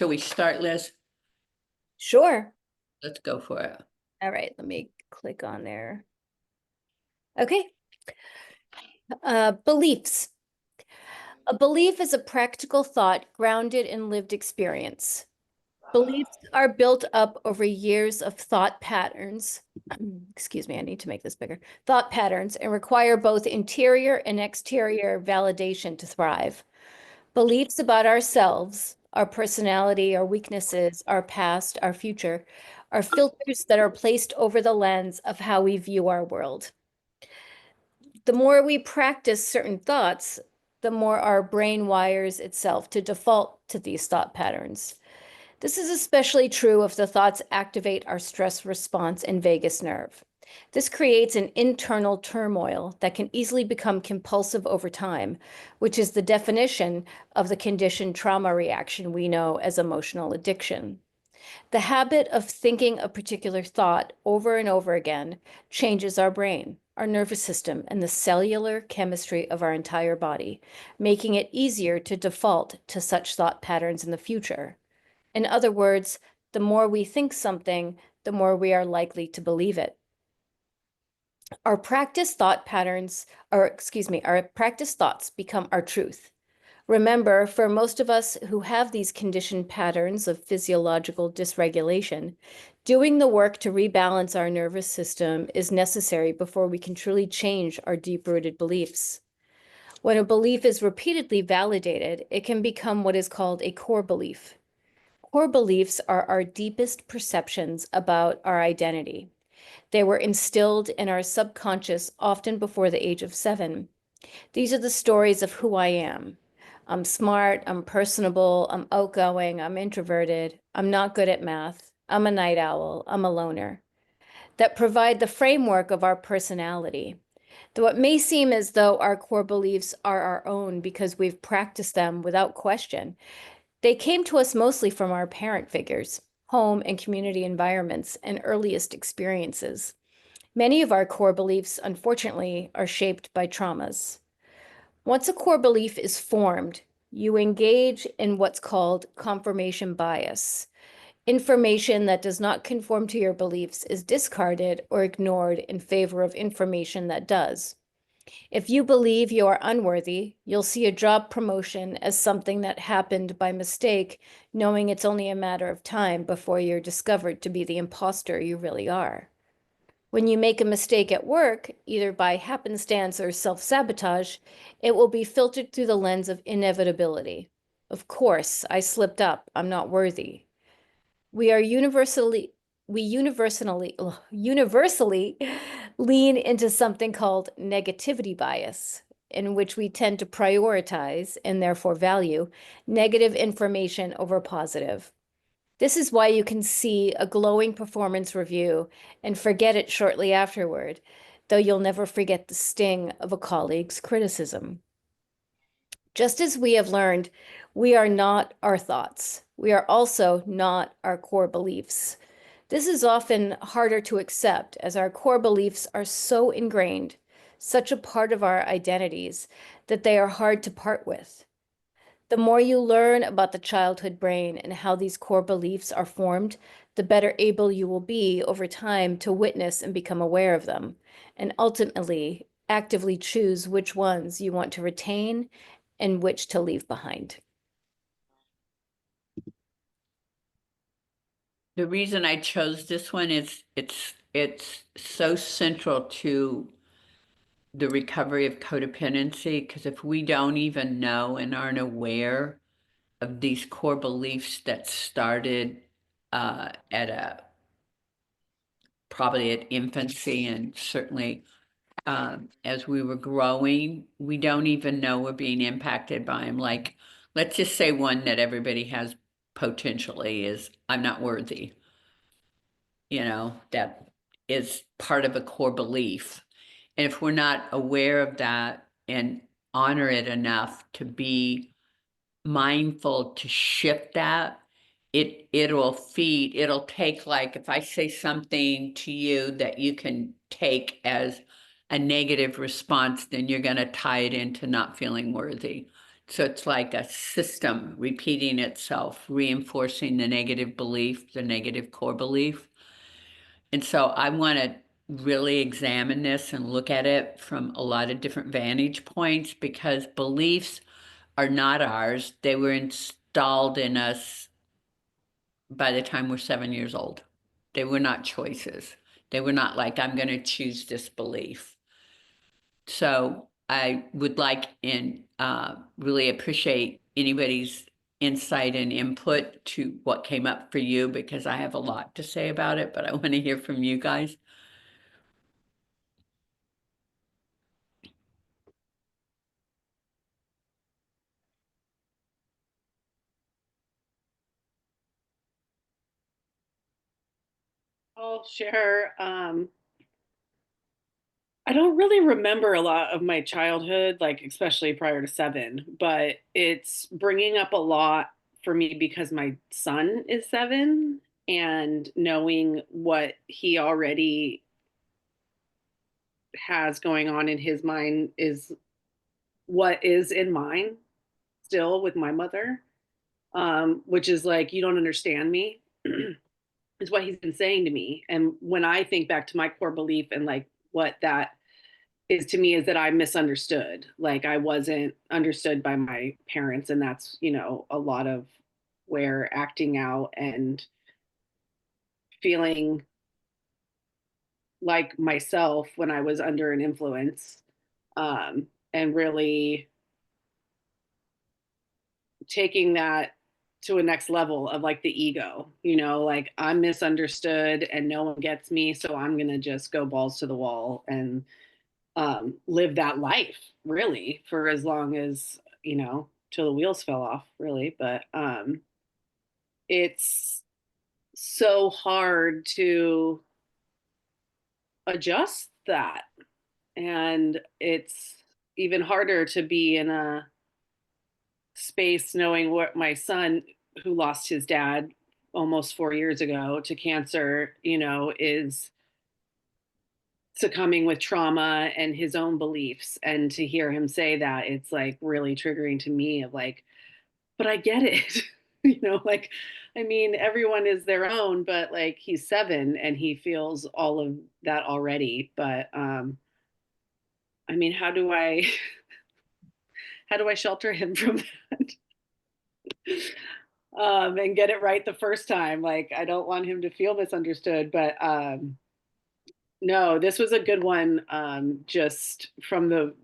shall we start, Liz? Sure. Let's go for it. All right, let me click on there. Okay. Beliefs. A belief is a practical thought grounded in lived experience. Beliefs are built up over years of thought patterns. Excuse me, I need to make this bigger. Thought patterns and require both interior and exterior validation to thrive. Beliefs about ourselves, our personality, our weaknesses, our past, our future, are filters that are placed over the lens of how we view our world. The more we practice certain thoughts, the more our brain wires itself to default to these thought patterns. This is especially true if the thoughts activate our stress response and vagus nerve. This creates an internal turmoil that can easily become compulsive over time, which is the definition of the conditioned trauma reaction we know as emotional addiction. The habit of thinking a particular thought over and over again changes our brain, our nervous system, and the cellular chemistry of our entire body, making it easier to default to such thought patterns in the future. In other words, the more we think something, the more we are likely to believe it. Our practice thoughts become our truth. Remember, for most of us who have these conditioned patterns of physiological dysregulation, doing the work to rebalance our nervous system is necessary before we can truly change our deep-rooted beliefs. When a belief is repeatedly validated, it can become what is called a core belief. Core beliefs are our deepest perceptions about our identity. They were instilled in our subconscious often before the age of 7. These are the stories of who I am. I'm smart, I'm personable, I'm outgoing, I'm introverted, I'm not good at math, I'm a night owl, I'm a loner, that provide the framework of our personality. Though it may seem as though our core beliefs are our own because we've practiced them without question, they came to us mostly from our parent figures, home and community environments, and earliest experiences. Many of our core beliefs, unfortunately, are shaped by traumas. Once a core belief is formed, you engage in what's called confirmation bias. Information that does not conform to your beliefs is discarded or ignored in favor of information that does. If you believe you are unworthy, you'll see a job promotion as something that happened by mistake, knowing it's only a matter of time before you're discovered to be the imposter you really are. When you make a mistake at work, either by happenstance or self-sabotage, it will be filtered through the lens of inevitability. Of course, I slipped up. I'm not worthy. We universally lean into something called negativity bias, in which we tend to prioritize, and therefore value, negative information over positive. This is why you can see a glowing performance review and forget it shortly afterward, though you'll never forget the sting of a colleague's criticism. Just as we have learned, we are not our thoughts. We are also not our core beliefs. This is often harder to accept as our core beliefs are so ingrained, such a part of our identities, that they are hard to part with. The more you learn about the childhood brain and how these core beliefs are formed, the better able you will be over time to witness and become aware of them, and ultimately actively choose which ones you want to retain and which to leave behind. The reason I chose this one is it's so central to the recovery of codependency, because if we don't even know and aren't aware of these core beliefs that started at a probably at infancy and certainly as we were growing, we don't even know we're being impacted by them. Like, let's just say one that everybody has potentially is I'm not worthy. That is part of a core belief. And if we're not aware of that and honor it enough to be mindful to shift that, it'll take, like, if I say something to you that you can take as a negative response, then you're going to tie it into not feeling worthy. So it's like a system repeating itself, reinforcing the negative belief, the negative core belief. And so I want to really examine this and look at it from a lot of different vantage points because beliefs are not ours. They were installed in us by the time we're 7 years old. They were not choices. They were not like, I'm going to choose this belief. So I would like and really appreciate anybody's insight and input to what came up for you because I have a lot to say about it, but I want to hear from you guys. I'll share. I don't really remember a lot of my childhood, like especially prior to 7, but it's bringing up a lot for me because my son is 7 and knowing what he already has going on in his mind is what is in mine still with my mother, which is like, you don't understand me, is what he's been saying to me. And when I think back to my core belief and like what that is to me is that I misunderstood. Like I wasn't understood by my parents. And that's, a lot of where acting out and feeling like myself when I was under an influence, and really taking that to a next level of like the ego, like I'm misunderstood and no one gets me. So I'm going to just go balls to the wall and live that life really for as long as, till the wheels fell off really. But it's so hard to adjust that. And it's even harder to be in a space knowing what my son, who lost his dad almost 4 years ago to cancer, is succumbing with trauma and his own beliefs. And to hear him say that, it's like really triggering to me of like, but I get it. Like, I mean, everyone is their own, but like he's 7 and he feels all of that already. But I mean, how do I how do I shelter him from that? And get it right the first time. Like I don't want him to feel misunderstood, but no, this was a good one. Just from the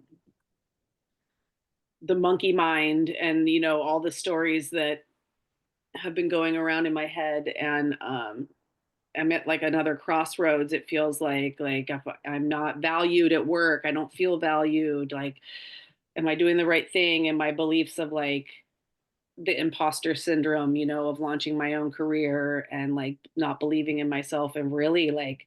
monkey mind and all the stories that have been going around in my head. And I'm at like another crossroads. It feels like if I'm not valued at work, I don't feel valued. Like, am I doing the right thing? And my beliefs of like the imposter syndrome, of launching my own career and like not believing in myself and really like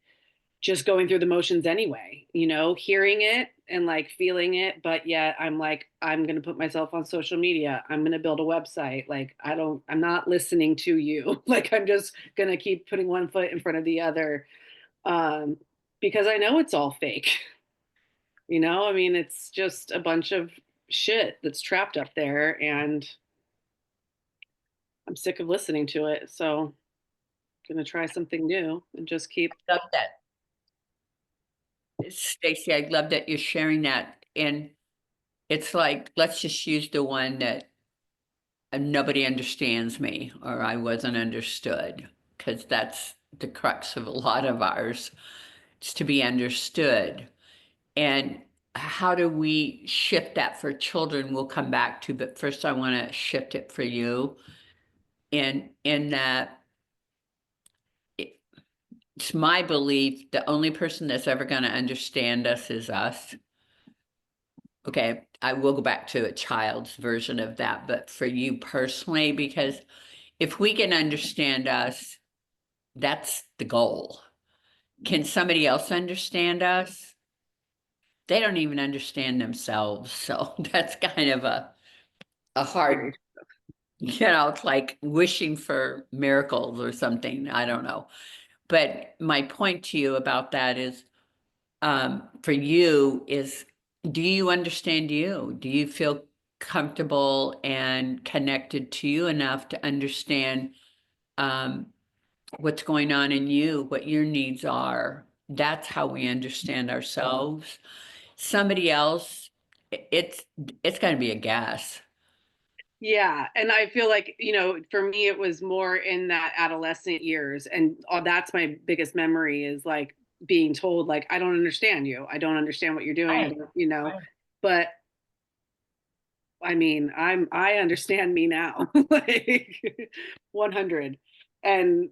just going through the motions anyway, hearing it and like feeling it. But yet I'm like, I'm going to put myself on social media. I'm going to build a website. Like, I'm not listening to you. Like, I'm just going to keep putting one foot in front of the other, um, because I know it's all fake. I mean, it's just a bunch of shit that's trapped up there. And I'm sick of listening to it. So I'm going to try something new and just keep. Love that. Stacy, I love that you're sharing that. And it's like, let's just use the one that nobody understands me or I wasn't understood, because that's the crux of a lot of ours. It's to be understood. And how do we shift that for children? We'll come back to, but first I want to shift it for you in that it's my belief the only person that's ever going to understand us is us. Okay, I will go back to a child's version of that, but for you personally, because if we can understand us, that's the goal. Can somebody else understand us? They don't even understand themselves. So that's kind of a hard, it's like wishing for miracles or something. I don't know. But my point to you about that is, for you is, do you understand you? Do you feel comfortable and connected to you enough to understand what's going on in you, what your needs are. That's how we understand ourselves. Somebody else, it's it's going to be a guess. Yeah, and I feel like, for me it was more in that adolescent years, and that's my biggest memory is like being told like I don't understand you. I don't understand what you're doing. I Right. don't. Right. But I mean, I understand me now. Like 100. And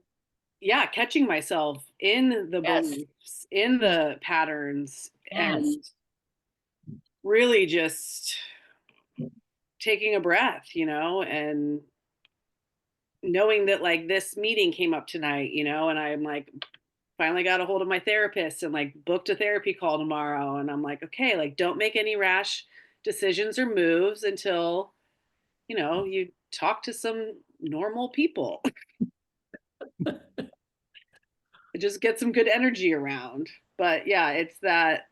yeah, catching myself in the Yes. beliefs, in the patterns, Yes. and really just taking a breath, and knowing that like this meeting came up tonight, and I'm like finally got a hold of my therapist and like booked a therapy call tomorrow, and I'm like, okay, like don't make any rash decisions or moves until, you talk to some normal people. Just get some good energy around. But yeah, it's that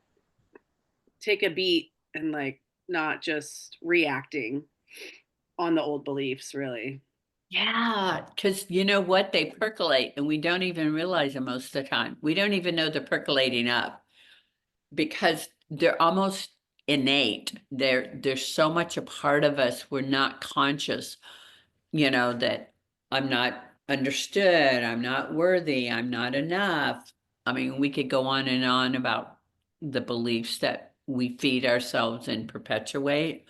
take a beat and like not just reacting on the old beliefs, really. Yeah, because you know what? They percolate and we don't even realize it most of the time. We don't even know they're percolating up because they're almost innate. They're so much a part of us. We're not conscious, that I'm not understood, I'm not worthy, I'm not enough. I mean, we could go on and on about the beliefs that we feed ourselves and perpetuate.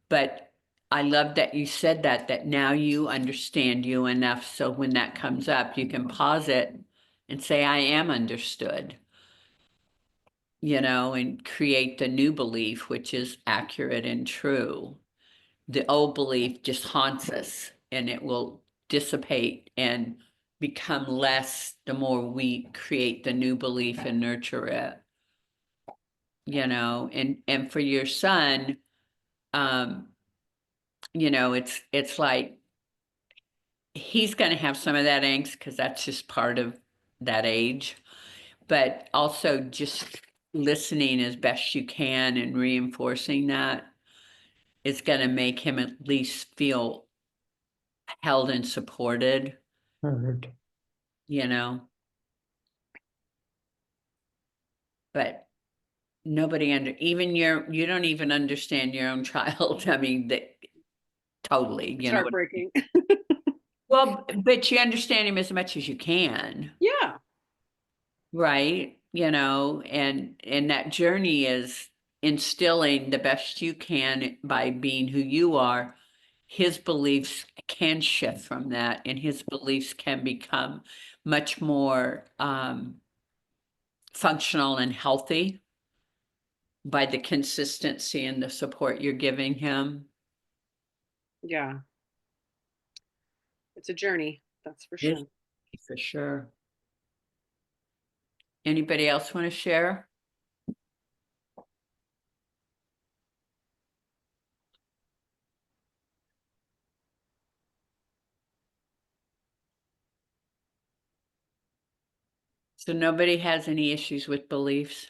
But I love that you said that now you understand you enough. So when that comes up, you can pause it and say, I am understood, and create the new belief, which is accurate and true. The old belief just haunts us and it will dissipate and become less the more we create the new belief and nurture it, and for your son, um, it's like he's going to have some of that angst because that's just part of that age, but also just listening as best you can and reinforcing that is going to make him at least feel held and supported, Heard. you know, but nobody even you don't even understand your own child. I mean, that totally, It's heartbreaking. well, but you understand him as much as you can. Yeah. Right, and that journey is instilling the best you can by being who you are. His beliefs can shift from that, and his beliefs can become much more functional and healthy by the consistency and the support you're giving him. Yeah. It's a journey, that's for Yes, sure. for sure. Anybody else want to share? So nobody has any issues with beliefs?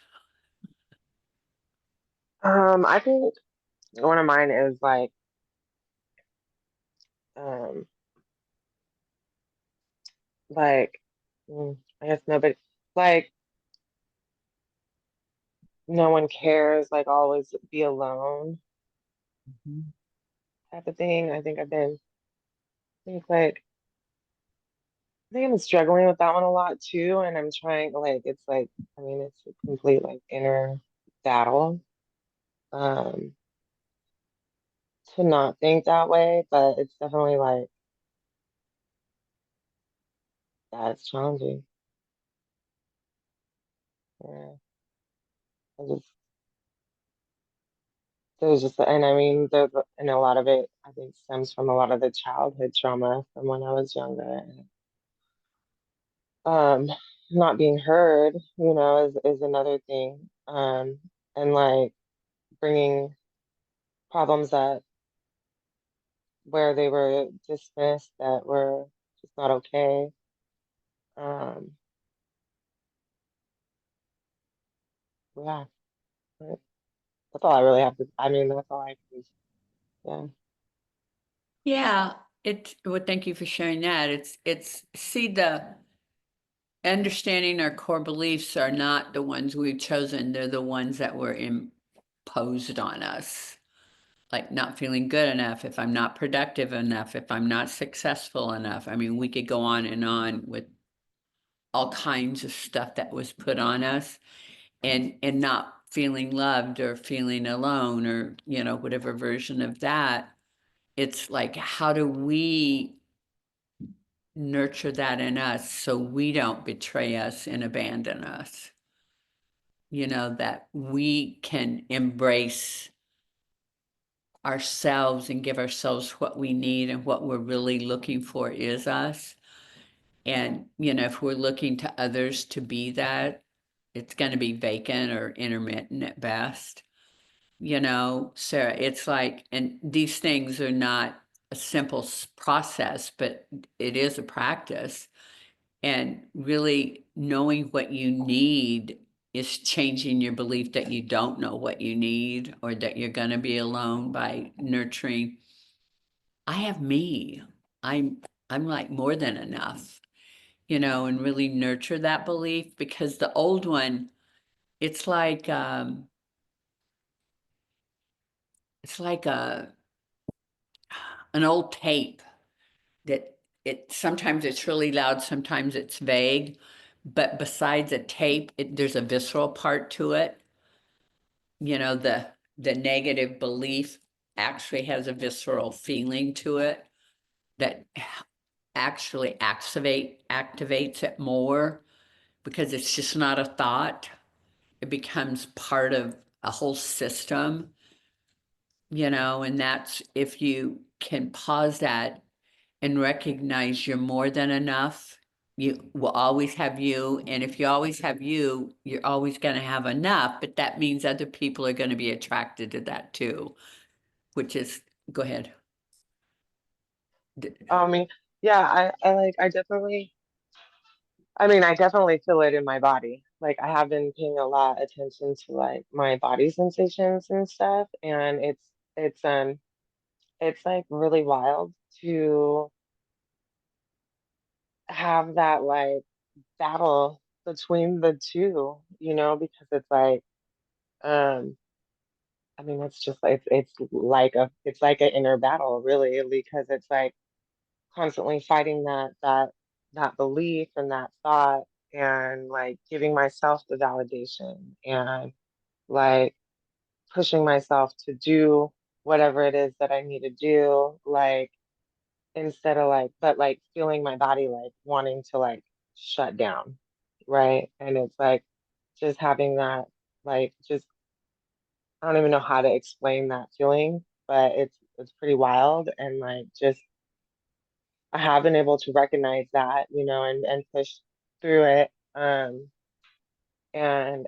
I think one of mine is um, like, I guess nobody, like, no one cares, like, always be alone Mhm. type of thing. I think, like, I think I'm struggling with that one a lot too. And I'm trying, like, I mean, it's a complete, like, inner battle, um, to not think that way, but it's definitely like, yeah, it's challenging. Yeah. I just, there's just, and I mean, and a lot of it, I think, stems from a lot of the childhood trauma from when I was younger. And, um, not being heard, is another thing. And like bringing problems that where they were dismissed that were just not okay. Um, yeah, but that's all I really have to, I mean, that's all I can Yeah. Yeah, well, thank you for sharing that. See, the understanding our core beliefs are not the ones we've chosen. They're the ones that were imposed on us. Like not feeling good enough, if I'm not productive enough, if I'm not successful enough. I mean, we could go on with all kinds of stuff that was put on us, and not feeling loved or feeling alone, or, whatever version of that. It's like, how do we nurture that in us so we don't betray us and abandon us? That we can embrace ourselves and give ourselves what we need, and what we're really looking for is us. And, if we're looking to others to be that, it's going to be vacant or intermittent at best. Sarah, it's like, and these things are not a simple process, but it is a practice. And really knowing what you need is changing your belief that you don't know what you need, or that you're going to be alone, by nurturing, I have me. I'm I'm like more than enough, and really nurture that belief, because the old one, it's like a an old tape that, sometimes it's really loud, sometimes it's vague, but besides a tape, there's a visceral part to it. The negative belief actually has a visceral feeling to it that actually activates it more, because it's just not a thought. It becomes part of a whole system, and that's, if you can pause that and recognize you're more than enough. You will always have you. And if you always have you, you're always going to have enough. But that means other people are going to be attracted to that too, which is, go ahead. I mean, yeah, I definitely feel it in my body. Like I have been paying a lot attention to like my body sensations and stuff, and it's like really wild to have that like battle between the two, because it's like um I mean it's just like it's like an inner battle really, because it's like constantly fighting that belief and that thought, and like giving myself the validation, and like pushing myself to do whatever it is that I need to do, like instead of like, but like feeling my body like wanting to like shut down, right? And it's like just having that, like, just, I don't even know how to explain that feeling, but it's pretty wild. And like just I have been able to recognize that, and push through it. And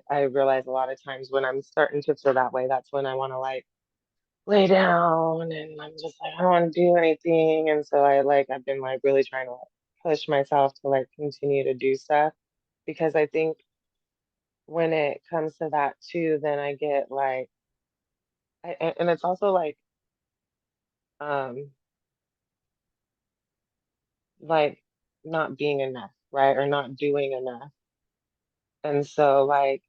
I realize a lot of times when I'm starting to feel that way, that's when I want to like lay down, and I'm just like, I don't want to do anything. And so I've been like really trying to like push myself to like continue to do stuff, because I think when it comes to that too, then I get like, and it's also um, like not being enough, right? Or not doing enough. And so like,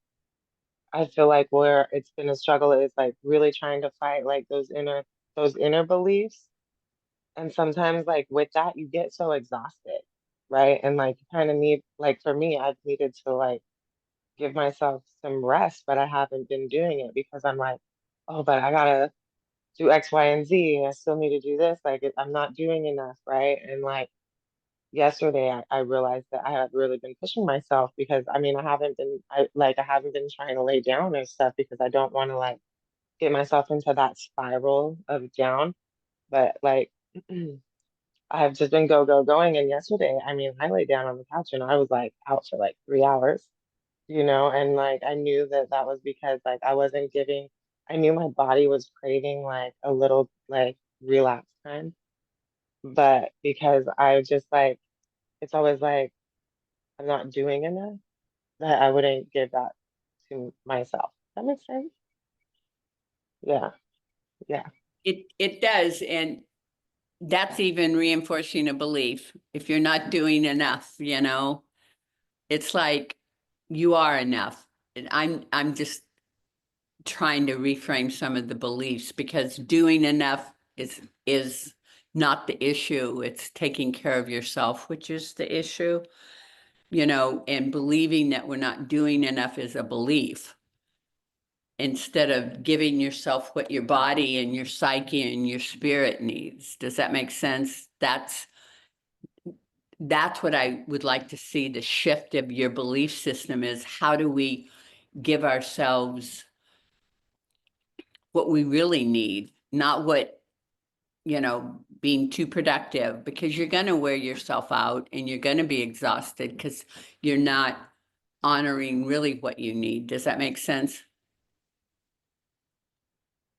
I feel like where it's been a struggle is like really trying to fight like those inner beliefs. And sometimes like with that you get so exhausted, right? And like you kind of need, like for me, I've needed to like give myself some rest, but I haven't been doing it because I'm like, oh, but I gotta do X, Y, and Z. I still need to do this. Like I'm not doing enough, right? And like yesterday I realized that I had really been pushing myself, because I mean I haven't been trying to lay down and stuff because I don't want to like get myself into that spiral of down. But like I've just been going. And yesterday, I mean, I laid down on the couch and I was like out for like 3 hours, and like I knew that that was because like I wasn't giving, I knew my body was craving like a little like relapse time. But because I just like, it's always like I'm not doing enough, that I wouldn't give that to myself. That makes sense? Yeah. Yeah. it does, and that's even reinforcing a belief. If you're not doing enough, it's like you are enough. And I'm just trying to reframe some of the beliefs, because doing enough is not the issue. It's taking care of yourself, which is the issue, and believing that we're not doing enough is a belief, instead of giving yourself what your body and your psyche and your spirit needs. Does that make sense? That's what I would like to see. The shift of your belief system is, how do we give ourselves what we really need, not what, being too productive, because you're going to wear yourself out and you're going to be exhausted because you're not honoring really what you need. Does that make sense?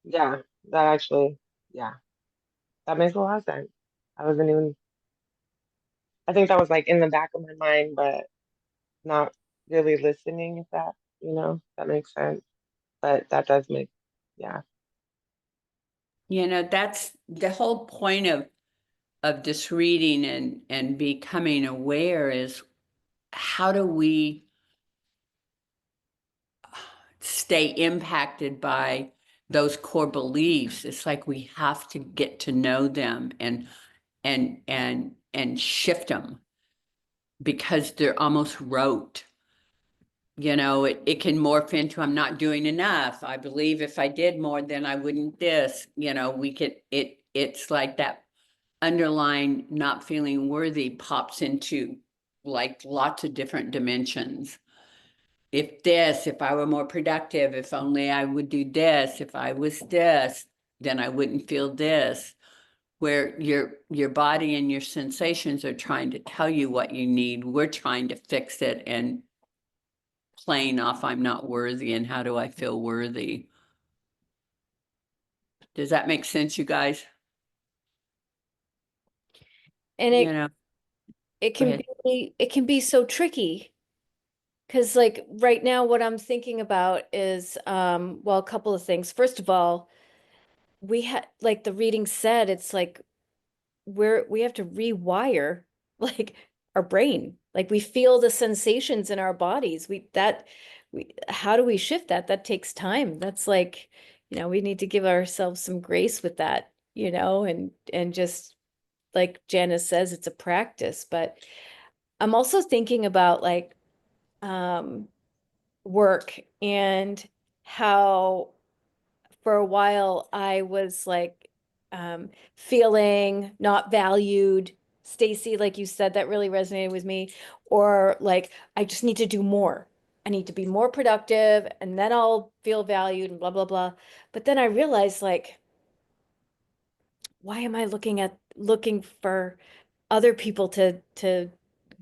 Yeah, that actually, yeah, that makes a lot of sense. I wasn't even, I think that was like in the back of my mind, but not really listening, if that, that makes sense. But that does make, yeah. That's the whole point of this reading and becoming aware, is how do we stay impacted by those core beliefs? It's like we have to get to know them and shift them, because they're almost rote. It can morph into, I'm not doing enough. I believe if I did more, then I wouldn't this, it's like that underlying not feeling worthy pops into like lots of different dimensions. If I were more productive, if only I would do this, if I was this, then I wouldn't feel this. Where your body and your sensations are trying to tell you what you need. We're trying to fix it and playing off, I'm not worthy, and how do I feel worthy? Does that make sense, you guys? And You know, it go can ahead. be so tricky, because like right now what I'm thinking about is well, a couple of things. First of all, we had, like the reading said, it's like we have to rewire like our brain. Like we feel the sensations in our bodies. How do we shift that? That takes time. That's like, we need to give ourselves some grace with that, and just like Janice says, it's a practice. But I'm also thinking about like um work, and how for a while I was like feeling not valued. Stacy, like you said, that really resonated with me. Or like, I just need to do more. I need to be more productive and then I'll feel valued and blah, blah, blah. But then I realized like, why am I looking for other people to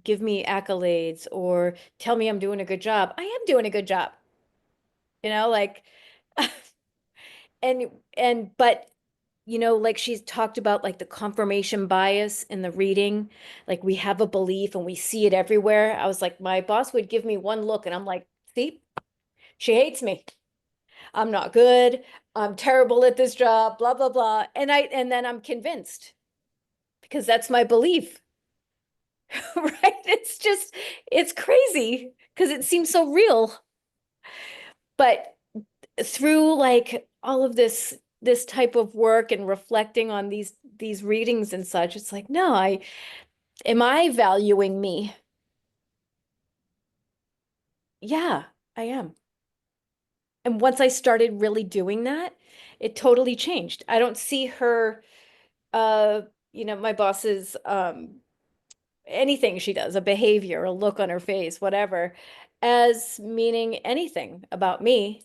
give me accolades or tell me I'm doing a good job? I am doing a good job. Like and but like she's talked about like the confirmation bias in the reading, like we have a belief and we see it everywhere. I was like, my boss would give me one look and I'm like, see, she hates me. I'm not good. I'm terrible at this job, blah, blah, blah. And then I'm convinced because that's my belief, right? It's crazy because it seems so real. But through like all of this type of work and reflecting on these readings and such, it's like, no, am I valuing me? Yeah, I am. And once I started really doing that, it totally changed. I don't see her, uh, my boss's anything she does, a behavior, a look on her face, whatever, as meaning anything about me.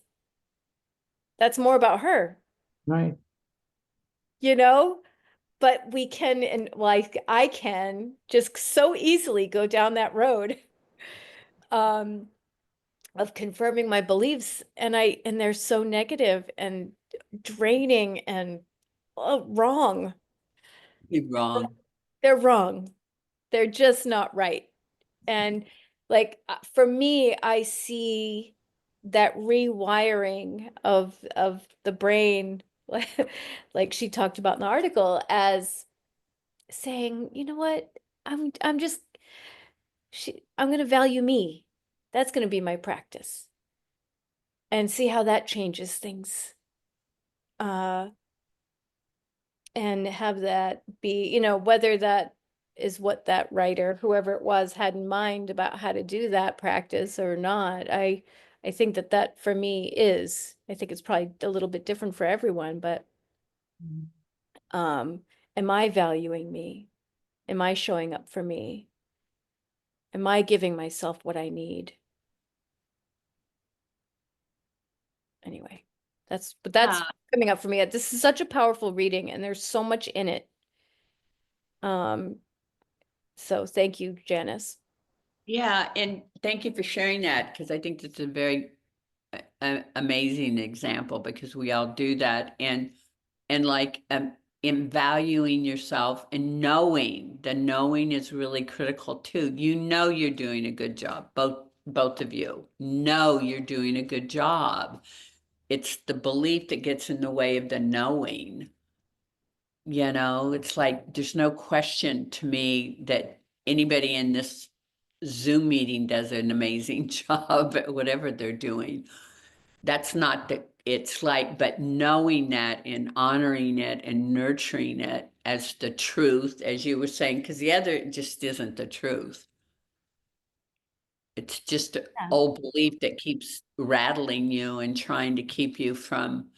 That's more about her, Right. you know? But we can, and like I can just so easily go down that road um of confirming my beliefs, and they're so negative and draining and wrong. You're wrong. They're wrong. They're just not right. And like for me, I see that rewiring of the brain like she talked about in the article, as saying, you know what, I'm just I'm going to value me. That's going to be my practice, and see how that changes things. Uh, and have that be, whether that is what that writer, whoever it was, had in mind about how to do that practice or not. I think that for me is, I think it's probably a little bit different for everyone, but um, am I valuing me? Am I showing up for me? Am I giving myself what I need? Anyway, that's Yeah. coming up for me. This is such a powerful reading, and there's so much in it. Um, so thank you, Janice. Yeah, and thank you for sharing that, because I think that's a very amazing example, because we all do that. And like in valuing yourself, and knowing, the knowing is really critical too. You know you're doing a good job. Both of you know you're doing a good job. It's the belief that gets in the way of the knowing. It's like there's no question to me that anybody in this Zoom meeting does an amazing job at whatever they're doing. That's not the, it's like, but knowing that and honoring it and nurturing it as the truth, as you were saying, because the other just isn't the truth. It's just an Yeah. old belief that keeps rattling you and trying to keep you from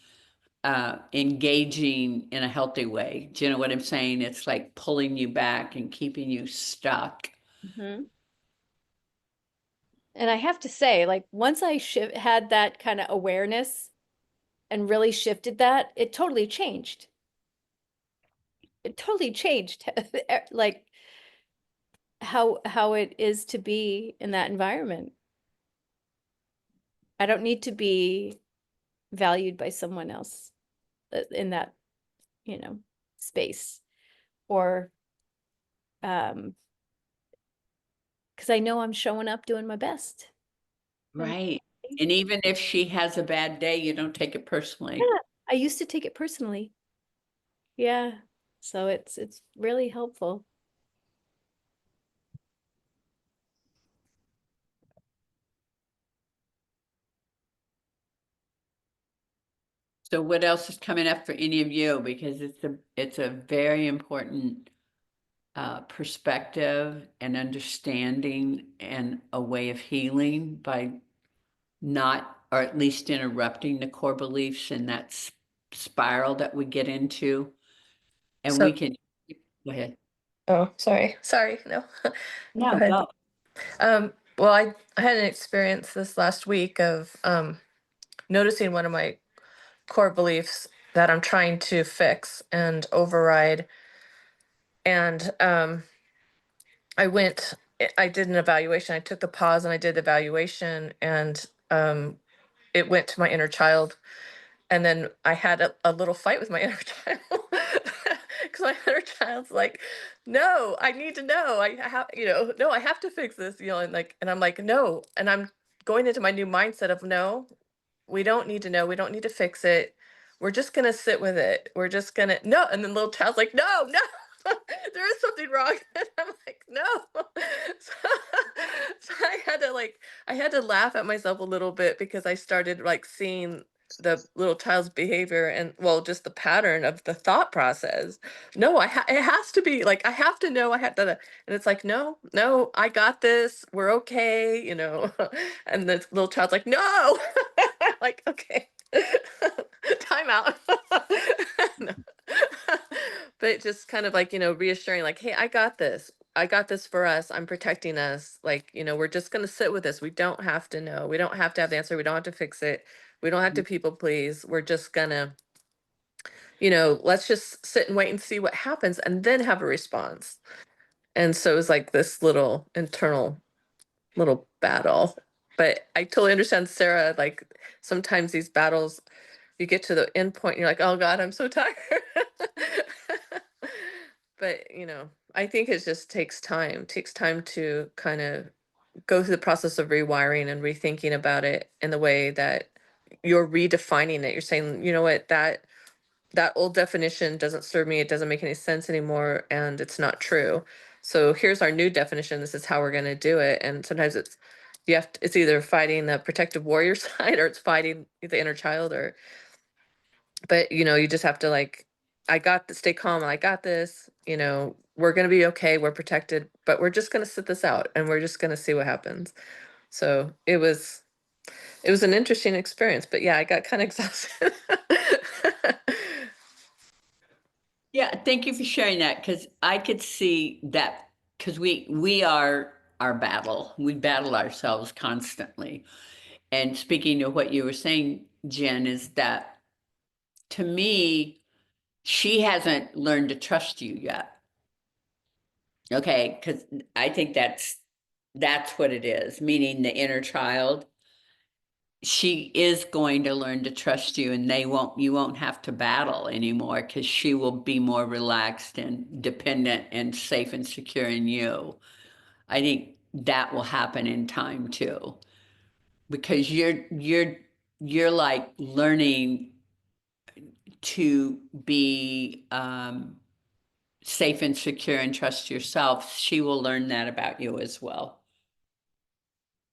engaging in a healthy way. Do you know what I'm saying? It's like pulling you back and keeping you stuck. Mhm. And I have to say, like, once I had that kind of awareness and really shifted that, it totally changed. It totally changed, like how it is to be in that environment. I don't need to be valued by someone else in that, you know, space, or because I know I'm showing up doing my best. And Right. And even if she has a bad day, you don't take it personally. yeah, I used to take it personally. Yeah. So it's really helpful. So what else is coming up for any of you? Because it's a very important perspective and understanding, and a way of healing by not, or at least interrupting the core beliefs in that spiral that we get into. And So, we can, go ahead. oh, sorry, no, go No, ahead. go. Well, I had an experience this last week of noticing one of my core beliefs that I'm trying to fix and override. And I did an evaluation. I took the pause and I did the evaluation, and it went to my inner child. And then I had a little fight with my inner child because my inner child's like, no, I need to know. I have, no, I have to fix this, and I'm like, no. And I'm going into my new mindset of, no, we don't need to know. We don't need to fix it. We're just going to sit with it. We're just going to, no. And then little child's like, no, no. There is something wrong. And I'm like, no. So, so I had to laugh at myself a little bit, because I started like seeing the little child's behavior, and well, just the pattern of the thought process. No, it has to be like, I have to know. I have to, and it's like, no, no, I got this. We're okay, And the little child's like, no. Like, okay. Time out. No. But just kind of like, reassuring, like, hey, I got this. I got this for us. I'm protecting us. Like, we're just going to sit with this. We don't have to know. We don't have to have the answer. We don't have to fix it. We don't have to people please. We're just going to, let's just sit and wait and see what happens, and then have a response. And so it was like this little internal little battle. But I totally understand, Sarah, like sometimes these battles, you get to the end point and you're like, oh God, I'm so tired. But, I think it just takes time to kind of go through the process of rewiring and rethinking about it in the way that you're redefining it. You're saying, you know what, that old definition doesn't serve me, it doesn't make any sense anymore, and it's not true. So here's our new definition. This is how we're going to do it. And sometimes it's either fighting the protective warrior side, or it's fighting the inner child, but you just have to, like, stay calm. I got this, we're going to be okay. We're protected, but we're just going to sit this out and we're just going to see what happens. So it was an interesting experience, but yeah, I got kind of exhausted. Yeah, thank you for sharing that, because I could see that, because we are our battle. We battle ourselves constantly. And speaking of what you were saying, Jen, is that to me, she hasn't learned to trust you yet. Okay, because I think that's what it is, meaning the inner child. She is going to learn to trust you, and you won't have to battle anymore, because she will be more relaxed and dependent and safe and secure in you. I think that will happen in time too, because you're like learning to be safe and secure and trust yourself. She will learn that about you as well.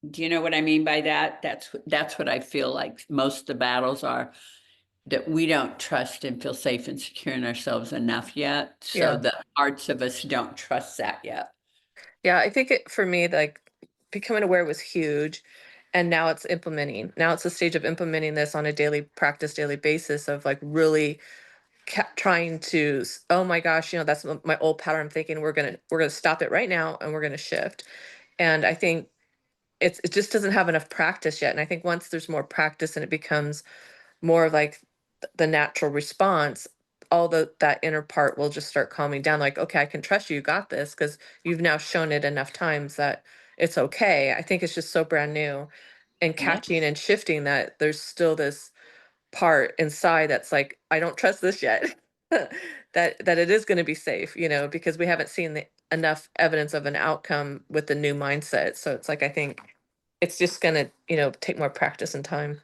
Do you know what I mean by that? That's what I feel like most of the battles are, that we don't trust and feel safe and secure in ourselves enough yet. So Yeah. the parts of us don't trust that yet. Yeah, I think for me, like, becoming aware was huge. And now it's implementing. Now it's the stage of implementing this on a daily basis of, like, really trying to, oh my gosh, that's my old pattern. I'm thinking we're gonna stop it right now and we're gonna shift. And I think it just doesn't have enough practice yet. And I think once there's more practice and it becomes more of, like, the natural response, all that inner part will just start calming down. Like, okay, I can trust you. You got this, because you've now shown it enough times that it's okay. I think it's just so brand new, and Yeah. catching and shifting that there's still this part inside that's like, I don't trust this yet. that it is going to be safe, because we haven't seen enough evidence of an outcome with the new mindset. So it's like, I think it's just going to, take more practice and time.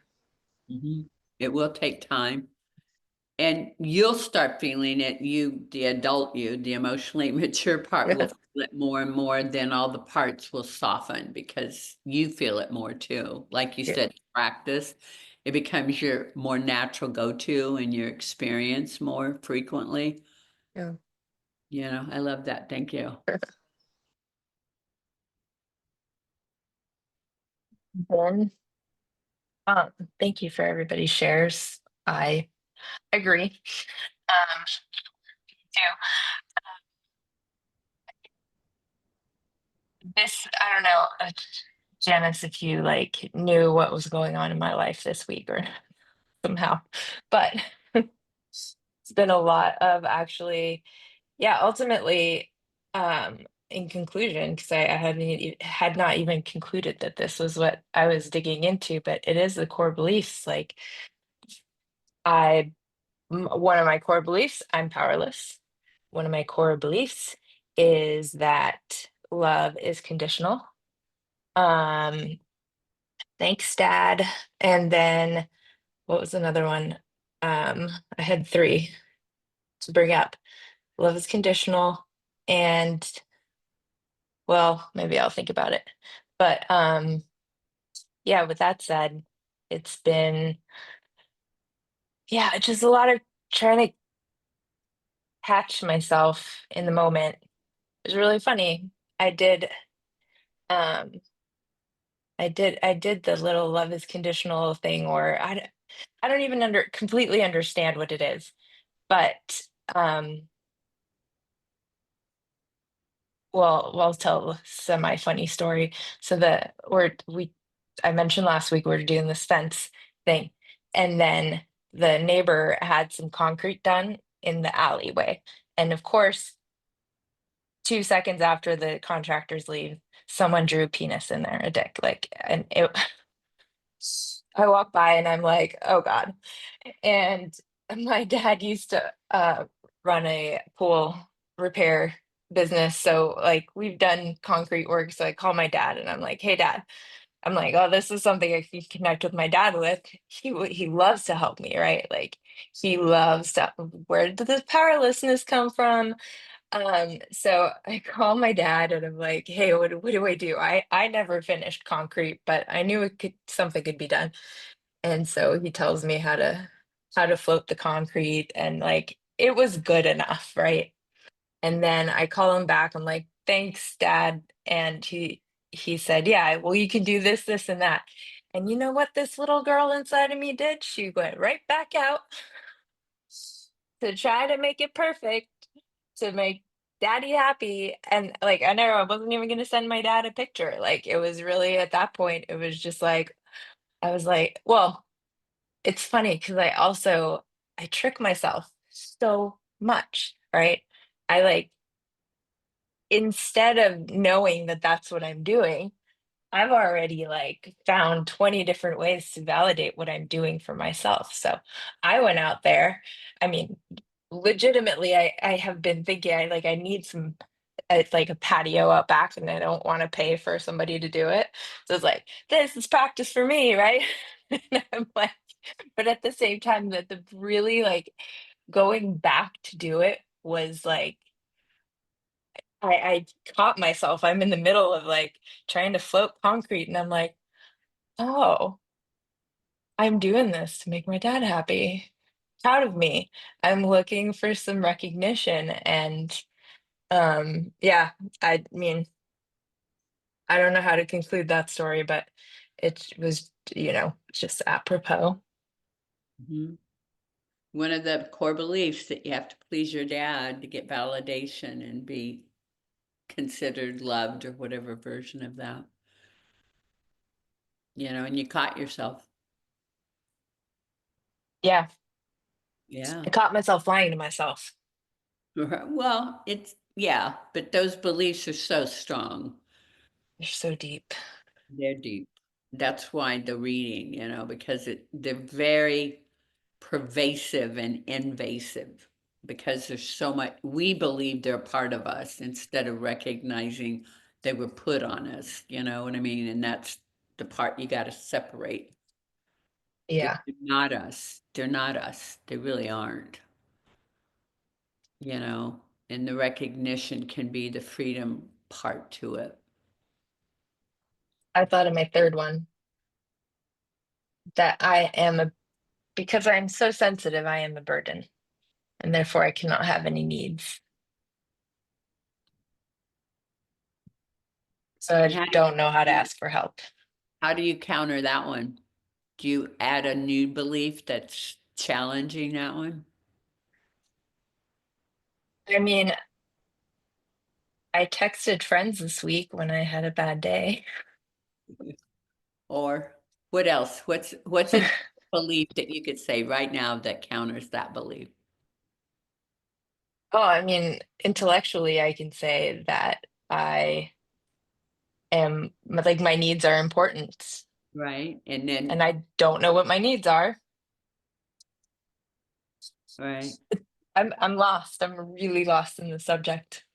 Mhm. It will take time. And you'll start feeling it. The adult you, the emotionally mature part, will feel it more and more. Then all the parts will soften, because you feel it more too. Like you Yeah. said, practice. It becomes your more natural go-to and your experience more frequently. Yeah. I love that. Thank you. Ben, um, thank you for everybody's shares. I agree. Too. This, I don't know, Janice, if you like knew what was going on in my life this week or somehow, but it's been a lot of actually, yeah, ultimately, in conclusion, because I had not even concluded that this was what I was digging into, but it is the core beliefs. Like, I one of my core beliefs, I'm powerless. One of my core beliefs is that love is conditional. Um, Thanks, Dad. And then what was another one? I had three to bring up. Love is conditional, and well, maybe I'll think about it. But yeah, with that said, it's been, yeah, just a lot of trying to catch myself in the moment. It was really funny. I did um I did the little love is conditional thing, or I don't even completely understand what it is. But um well, I'll tell a semi funny story. So I mentioned last week we were doing this fence thing, and then the neighbor had some concrete done in the alleyway. And of course, 2 seconds after the contractors leave, someone drew a penis in there, a dick. Like, and it I walk by and I'm like, oh God. And my dad used to run a pool repair business. So, like, we've done concrete work. So I call my dad and I'm like, hey, Dad. I'm like, oh, this is something I can connect with my dad with. He loves to help me, right? Like, he loves to, where did this powerlessness come from? So I call my dad and I'm like, hey, what do I do? I never finished concrete, but I knew something could be done. And so he tells me how to float the concrete, and like it was good enough, right? And then I call him back. I'm like, thanks, Dad. And he said, yeah, well, you can do this, this, and that. And you know what this little girl inside of me did? She went right back out to try to make it perfect, to make daddy happy. And like I wasn't even gonna send my dad a picture. Like it was really at that point, it was just like I was like, well, it's funny because I trick myself so much, right? I like instead of knowing that that's what I'm doing, I've already like found 20 different ways to validate what I'm doing for myself. So I went out there. I mean, legitimately, I have been thinking I need some it's like a patio out back and I don't want to pay for somebody to do it. So it's like, this is practice for me, right? And I'm like, but at the same time that the really like going back to do it was like I caught myself. I'm in the middle of like trying to float concrete and I'm like, oh, I'm doing this to make my dad happy, proud of me. I'm looking for some recognition. And yeah, I mean, I don't know how to conclude that story, but it was, just apropos. Mhm. One of the core beliefs that you have to please your dad to get validation and be considered loved or whatever version of that. And you caught yourself. Yeah, Yeah. I caught myself lying to myself. Well, yeah, but those beliefs are so strong. They're so deep. They're deep. That's why the reading, because they're very pervasive and invasive because there's so much we believe they're part of us instead of recognizing they were put on us, you know what I mean? And that's the part you got to separate. They're Yeah, not us. They're not us. They really aren't, you know, and the recognition can be the freedom part to it. I thought of my third one, that because I'm so sensitive, I am a burden, and therefore I cannot have any needs. So And I don't know how to ask for help. how do you counter that one? Do you add a new belief that's challenging that one? I mean, I texted friends this week when I had a bad day. Or what else? What's a belief that you could say right now that counters that belief? Oh, I mean, intellectually, I can say that I am like my needs are important, Right. And and then, I don't know what my needs are. right. I'm lost. I'm really lost in the subject.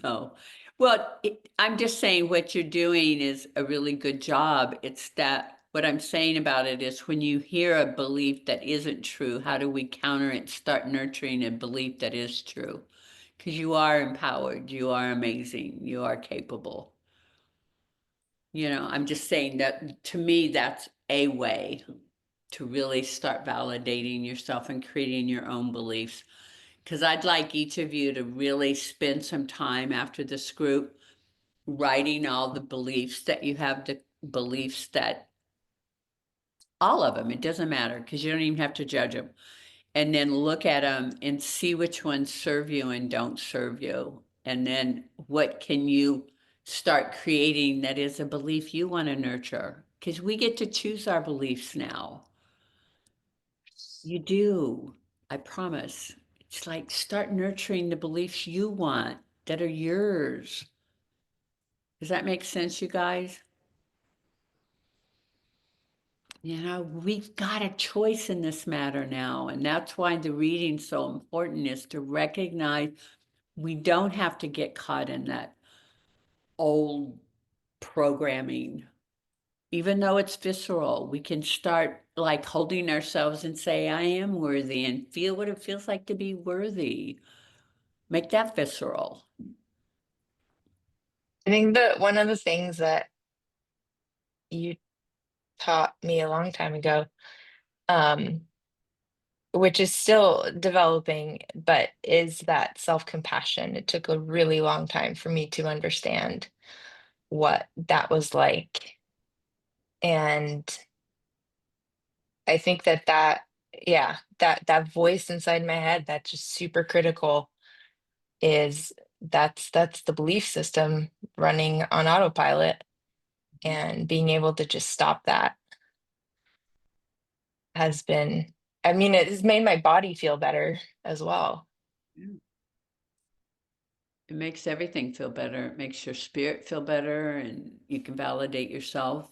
No. Well, I'm just saying what you're doing is a really good job. It's that what I'm saying about it is when you hear a belief that isn't true, how do we counter it? Start nurturing a belief that is true. Because you are empowered, you are amazing, you are capable. I'm just saying that to me, that's a way to really start validating yourself and creating your own beliefs. Because I'd like each of you to really spend some time after this group writing all the beliefs that you have, the beliefs that all of them, it doesn't matter because you don't even have to judge them. And then look at them and see which ones serve you and don't serve you. And then what can you start creating that is a belief you want to nurture? Because we get to choose our beliefs now. You do. I promise. It's like start nurturing the beliefs you want that are yours. Does that make sense, you guys? We've got a choice in this matter now. And that's why the reading's so important is to recognize we don't have to get caught in that old programming. even though it's visceral, we can start like holding ourselves and say, I am worthy, and feel what it feels like to be worthy. Make that visceral. I think that one of the things that you taught me a long time ago, um, which is still developing, but is that self-compassion. It took a really long time for me to understand what that was like. And I think yeah, that voice inside my head that's just super critical is that's the belief system running on autopilot, and being able to just stop that has been, I mean, it has made my body feel better as well. Yeah. It makes everything feel better. It makes your spirit feel better, and you can validate yourself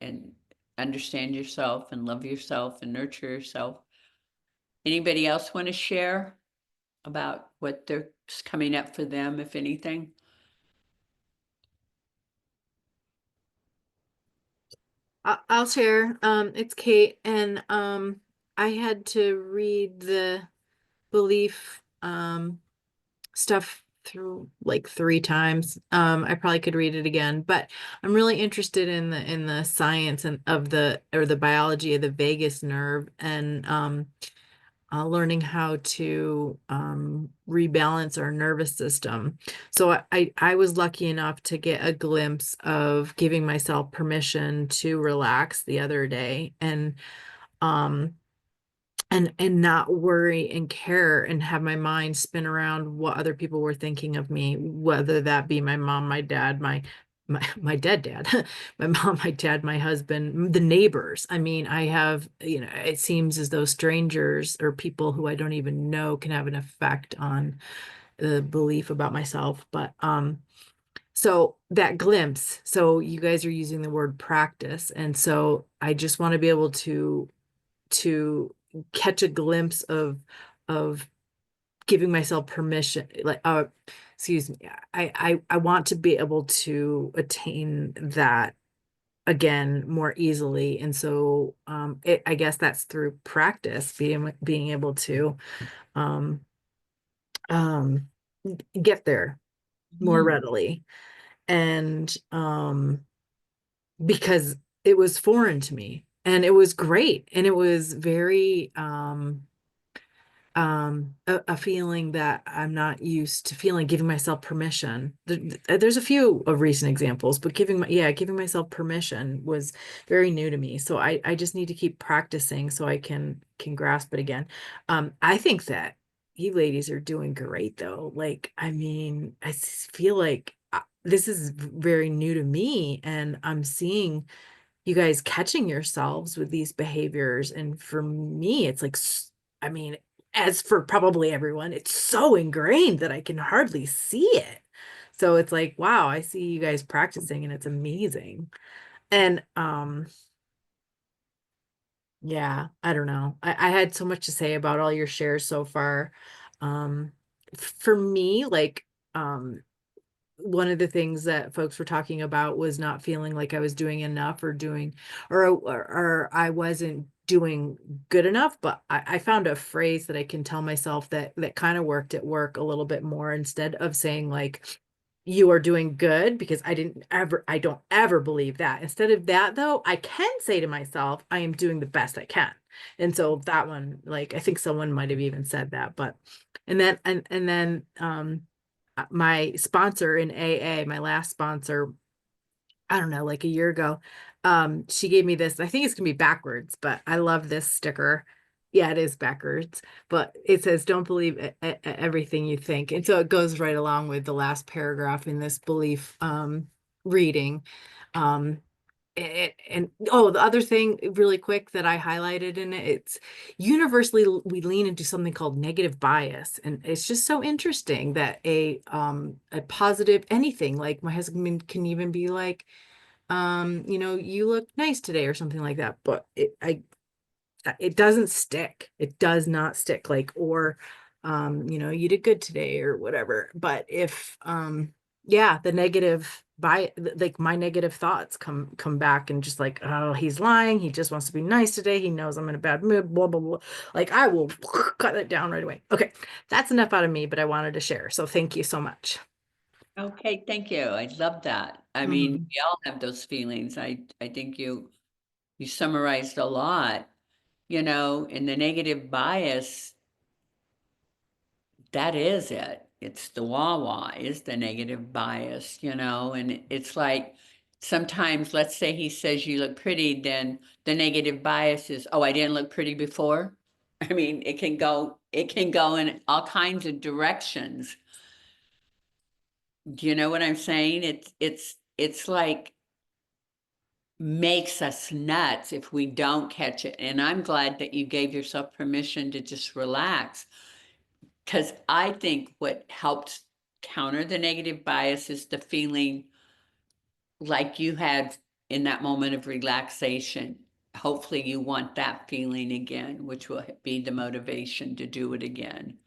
and understand yourself and love yourself and nurture yourself. Anybody else want to share about what there's coming up for them, if anything? I'll share. It's Kate, and I had to read the belief stuff through like 3 times. I probably could read it again, but I'm really interested in the science and of the biology of the vagus nerve, and learning how to rebalance our nervous system. So I was lucky enough to get a glimpse of giving myself permission to relax the other day, um and not worry and care and have my mind spin around what other people were thinking of me, whether that be my mom, my dad, my dead dad, my mom, my dad, my husband, the neighbors. I mean, I have, it seems as though strangers or people who I don't even know can have an effect on the belief about myself. But so that glimpse, so you guys are using the word practice, and so I just want to be able to catch a glimpse of giving myself permission, like excuse me, I want to be able to attain that again more easily. And so I guess that's through practice, being able to um um get there more readily. And because it was foreign to me, and it was great, and it was very a feeling that I'm not used to feeling, giving myself permission. There's a few of recent examples, but giving myself permission was very new to me. So I just need to keep practicing so I can grasp it again. I think that you ladies are doing great though. Like, I mean, feel like this is very new to me, and I'm seeing you guys catching yourselves with these behaviors. And for me, it's like, I mean, as for probably everyone, it's so ingrained that I can hardly see it. So it's like, wow, I see you guys practicing and it's amazing. And yeah, I don't know. I had so much to say about all your shares so far. Um, for me, like, one of the things that folks were talking about was not feeling like I was doing enough, or I wasn't doing good enough. But I found a phrase that I can tell myself that kind of worked at work a little bit more, instead of saying like, you are doing good, because I don't ever believe that. Instead of that though, I can say to myself, I am doing the best I can. And so that one, like, I think someone might have even said that. But and then my sponsor in AA, my last sponsor, I don't know, like a year ago, she gave me this. I think it's gonna be backwards, but I love this sticker. Yeah, it is backwards, but it says, don't believe everything you think. And so it goes right along with the last paragraph in this belief reading. Um, and oh, the other thing really quick that I highlighted in it, it's universally we lean into something called negative bias. And it's just so interesting that a positive anything, like my husband can even be like, you look nice today or something like that. But it doesn't stick. It does not stick, like, or you did good today or whatever. But if yeah, the negative like my negative thoughts come back and just like, oh, he's lying. He just wants to be nice today. He knows I'm in a bad mood, blah, blah, blah. Like I will cut it down right away. Okay, that's enough out of me, but I wanted to share. So thank you so much. Okay, thank you. I love that. I mean, we all have those feelings. I think you summarized a lot, and the negative bias, that is it. It's the wah-wah is the negative bias, and it's like sometimes, let's say he says you look pretty, then the negative bias is, oh, I didn't look pretty before. I mean, it can go in all kinds of directions. Do you know what I'm saying? It's like makes us nuts if we don't catch it. And I'm glad that you gave yourself permission to just relax. Because I think what helps counter the negative bias is the feeling like you had in that moment of relaxation. Hopefully, you want that feeling again, which will be the motivation to do it again.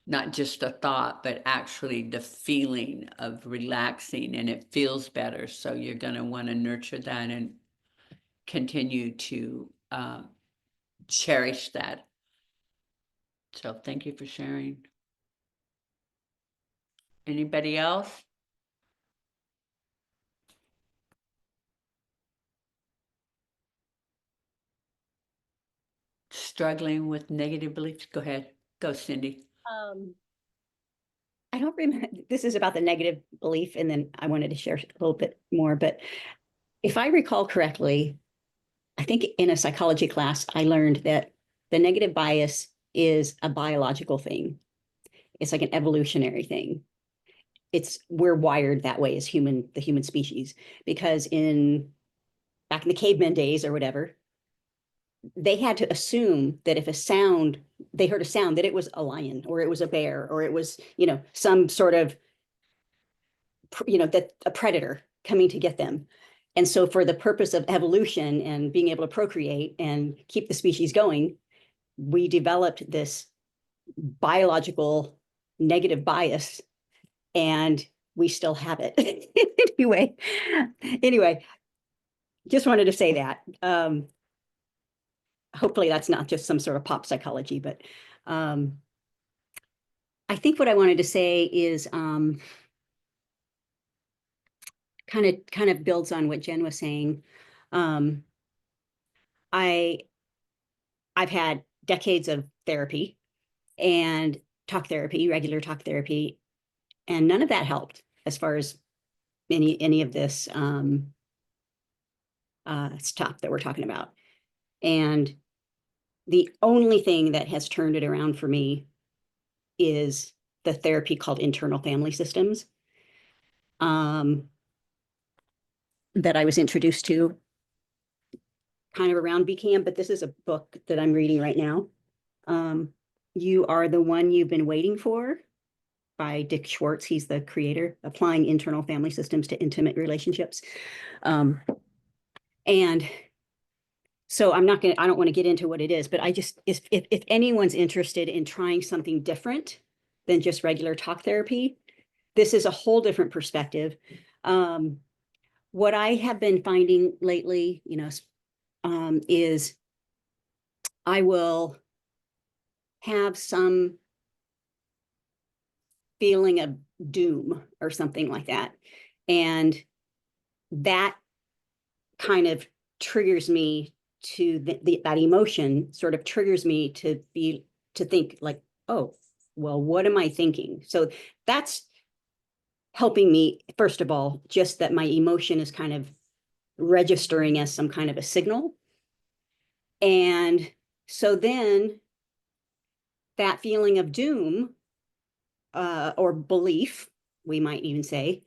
Not just a thought, but actually the feeling of relaxing, and it feels better. So you're going to want to nurture that and continue to cherish that. So thank you for sharing. Anybody else? Struggling with negative beliefs? Go ahead. Go, Cindy. I don't remember, this is about the negative belief, and then I wanted to share a little bit more, but if I recall correctly, I think in a psychology class, I learned that the negative bias is a biological thing. It's like an evolutionary thing. We're wired that way as the human species, because back in the caveman days or whatever, they had to assume that if they heard a sound, that it was a lion or it was a bear or it was, some sort of, that a predator coming to get them. And so for the purpose of evolution and being able to procreate and keep the species going, we developed this biological negative bias, and we still have it. anyway, just wanted to say that. Hopefully that's not just some sort of pop psychology, but I think what I wanted to say is kind of builds on what Jen was saying. I've had decades of therapy and regular talk therapy, and none of that helped as far as any of this stuff that we're talking about. And the only thing that has turned it around for me is the therapy called internal family systems, that I was introduced to kind of around BCAM, but this is a book that I'm reading right now. You Are the One You've Been Waiting For by Dick Schwartz. He's the creator, Applying Internal Family Systems to Intimate Relationships. And so I don't want to get into what it is, but if anyone's interested in trying something different than just regular talk therapy, this is a whole different perspective. What I have been finding lately, is I will have some feeling of doom or something like that. And that kind of triggers me to that emotion sort of triggers me to think like, oh, well, what am I thinking? So that's helping me, first of all, just that my emotion is kind of registering as some kind of a signal. And so then that feeling of doom, or belief, we might even say,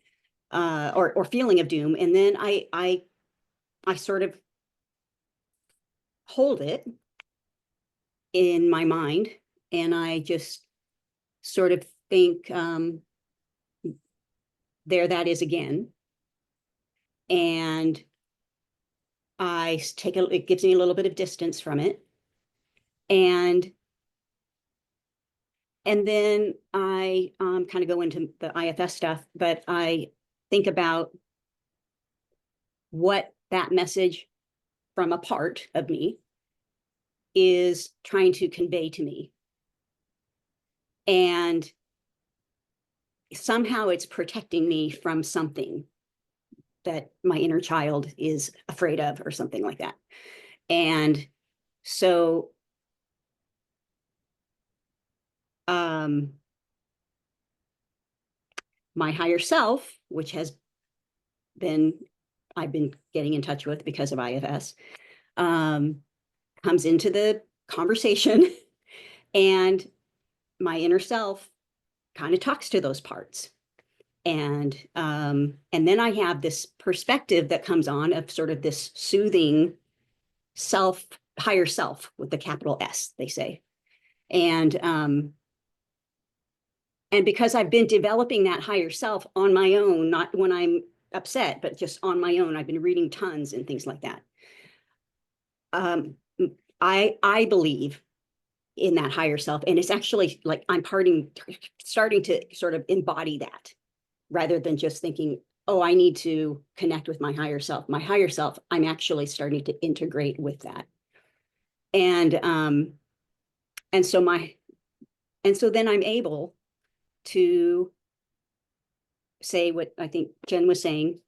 or feeling of doom, and then I sort of hold it in my mind, and I just sort of think, there that is again. And it gives me a little bit of distance from it. And then I kind of go into the IFS stuff, but think about what that message from a part of me is trying to convey to me. And somehow it's protecting me from something that my inner child is afraid of or something like that. And so my higher self, which has been, I've been getting in touch with because of IFS, comes into the conversation and my inner self kind of talks to those parts. And then I have this perspective that comes on of sort of this soothing self, higher self with the capital S, they say. And because I've been developing that higher self on my own, not when I'm upset, but just on my own, I've been reading tons and things like that. I believe in that higher self, and it's actually like I'm starting to sort of embody that, rather than just thinking, oh, I need to connect with my higher self. My higher self, I'm actually starting to integrate with that. And so then I'm able to say what I think Jen was saying,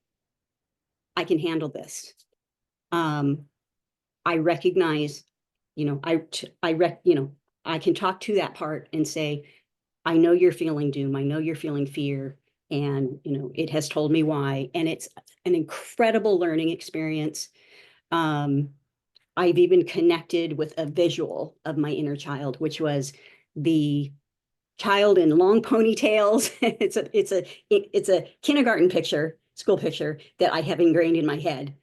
I can handle this. I recognize, I can talk to that part and say, I know you're feeling doom. I know you're feeling fear. And, it has told me why. And it's an incredible learning experience. I've even connected with a visual of my inner child, which was the child in long ponytails. It's a kindergarten picture, school picture that I have ingrained in my head.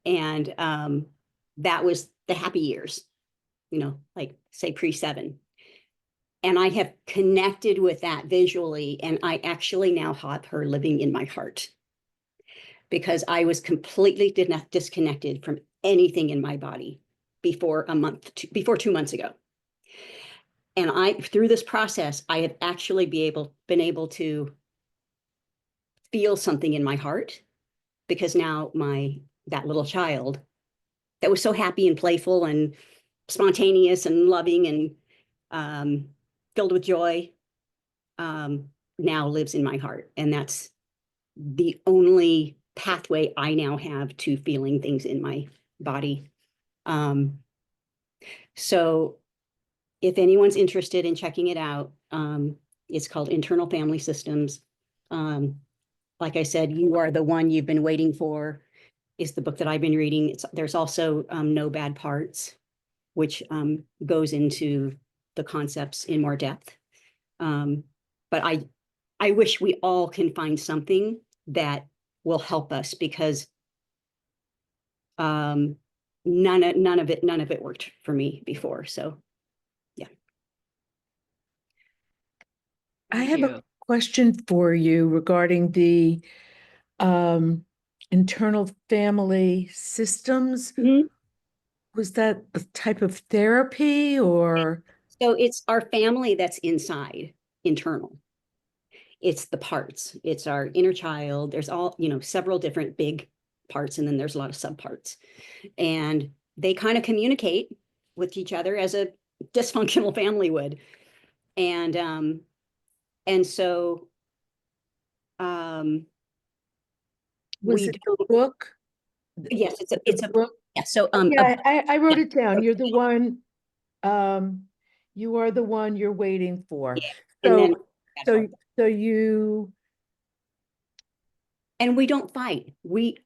And that was the happy years, like say pre-7. And I have connected with that visually, and I actually now have her living in my heart because I was completely disconnected from anything in my body before 2 months ago. And through this process, I have actually been able to feel something in my heart, because now that little child that was so happy and playful and spontaneous and loving and filled with joy, now lives in my heart. And that's the only pathway I now have to feeling things in my body. So if anyone's interested in checking it out, it's called Internal Family Systems. Like I said, You Are the One You've Been Waiting For is the book that I've been reading. There's also No Bad Parts, which goes into the concepts in more depth. But I wish we all can find something that will help us, because none of it worked for me before. So yeah. I Thank have a you. question for you regarding the internal family systems. Mhm. Was that a type of therapy or? So it's our family that's inside, internal. It's the parts. It's our inner child. There's several different big parts, and then there's a lot of subparts. And they kind of communicate with each other as a dysfunctional family would. And so Was we it the don't, book? yes, it's The a book? yeah. So Yeah, I wrote yeah. it down. You're the one, you are the one you're waiting for. Yeah. And then that So, part. so you, And we don't fight.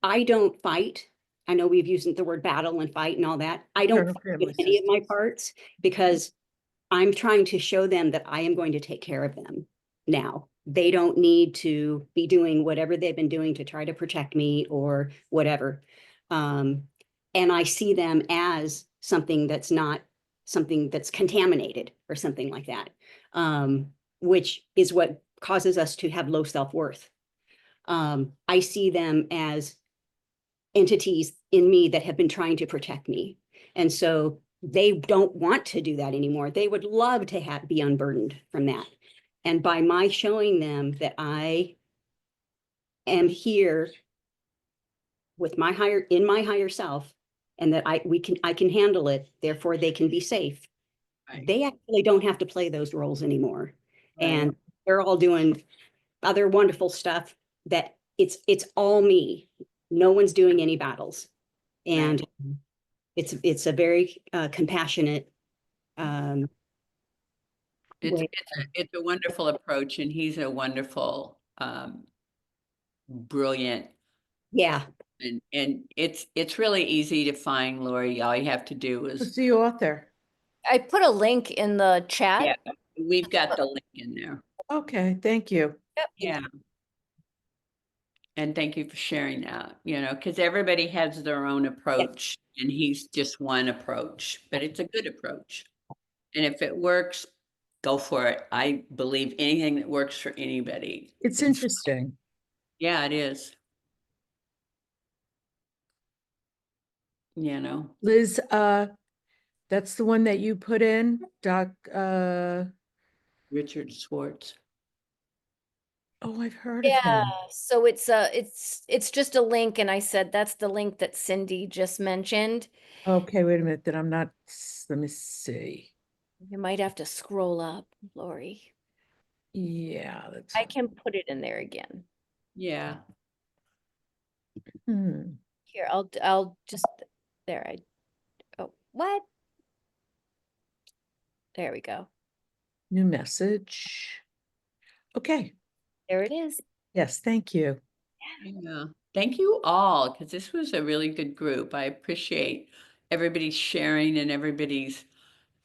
I don't fight. I know we've used the word battle and fight and all that. I don't internal fight family with any of my systems. parts, because I'm trying to show them that I am going to take care of them now. They don't need to be doing whatever they've been doing to try to protect me or whatever. And I see them as something that's not something that's contaminated or something like that, which is what causes us to have low self-worth. I see them as entities in me that have been trying to protect me. And so they don't want to do that anymore. They would love to be unburdened from that. And by my showing them that I am here with my higher self, and that I can handle it, therefore they can be safe. Right. They actually don't have to play those roles anymore. Right. And they're all doing other wonderful stuff that it's all me. No one's doing any battles. And it's a very compassionate way. It's a wonderful approach, and he's a wonderful, brilliant, Yeah. and it's really easy to find, Lori. All you have to do Who's is, the author? I put a link in the chat. yeah, we've got the link in there. Okay, thank you. Yeah. And thank you for sharing that, because everybody has their own approach, and he's just one approach, but it's a good approach. And if it works, go for it. I believe anything that works for anybody. It's interesting. Yeah, it is. Liz, that's the one that you put in, Richard Schwartz. oh, I've heard of Yeah, him. so it's just a link, and I said that's the link that Cindy just mentioned. Okay, wait a minute, then I'm not, let me see. You might have to scroll up, Lori. Yeah, that's, I can put it in there again. Yeah. Here, I'll just, there, oh, what? There we go. new message. Okay, There it is. yes, thank you. Yeah. Thank you all, because this was a really good group. I appreciate everybody's sharing and everybody's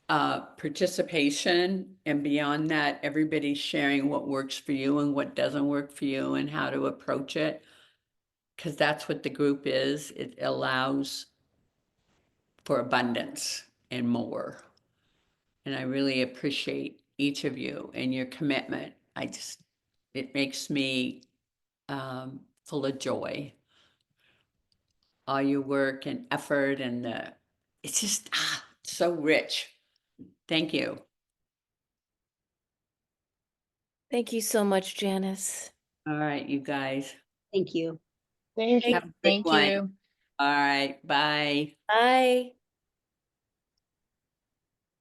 participation, and beyond that, everybody's sharing what works for you and what doesn't work for you and how to approach it, because that's what the group is. It allows for abundance and more. And I really appreciate each of you and your commitment. It makes me full of joy. All your work and effort, and it's just so rich. Thank you. Thank you so much, Janice. All right, you guys. Thank you. Thank you. Have a good Thank one. you. All right, bye. Bye.